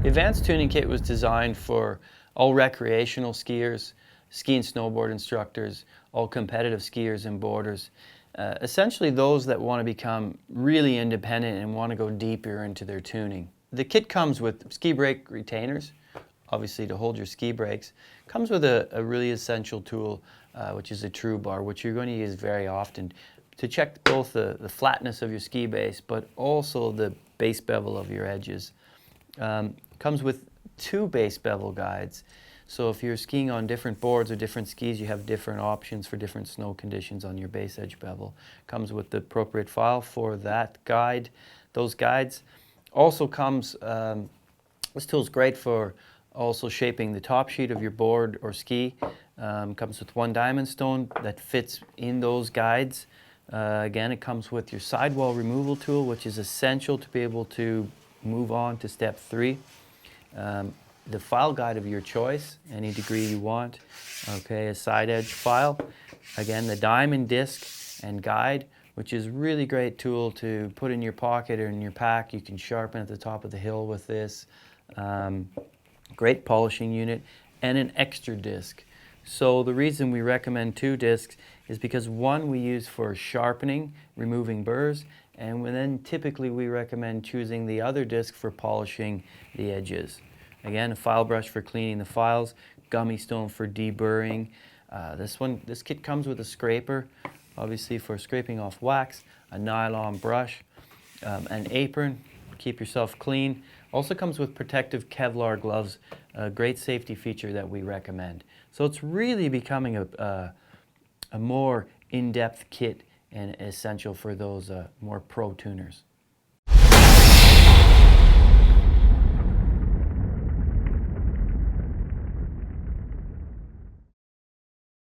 The Advanced Tuning Kit was designed for all recreational skiers, ski and snowboard instructors, all competitive skiers and boarders, essentially those that want to become really independent and want to go deeper into their tuning. The kit comes with ski brake retainers, obviously to hold your ski brakes. Comes with a really essential tool, which is a true bar, which you're going to use very often to check both the flatness of your ski base, but also the base bevel of your edges. Comes with 2 base bevel guides. So if you're skiing on different boards or different skis, you have different options for different snow conditions on your base edge bevel. Comes with the appropriate file for that guide, those guides. Also comes, this tool is great for also shaping the top sheet of your board or ski. Comes with 1 diamond stone that fits in those guides. Again, it comes with your sidewall removal tool, which is essential to be able to move on to step 3. The file guide of your choice, any degree you want. Okay, a side edge file. Again, the diamond disc and guide, which is a really great tool to put in your pocket or in your pack. You can sharpen at the top of the hill with this. Great polishing unit, and an extra disc. So the reason we recommend 2 discs is because 1 we use for sharpening, removing burrs, and then typically we recommend choosing the other disc for polishing the edges. Again, a file brush for cleaning the files, gummy stone for deburring. This kit comes with a scraper, obviously for scraping off wax, a nylon brush, an apron, keep yourself clean. Also comes with protective Kevlar gloves, a great safety feature that we recommend. So it's really becoming a more in-depth kit and essential for those more pro tuners.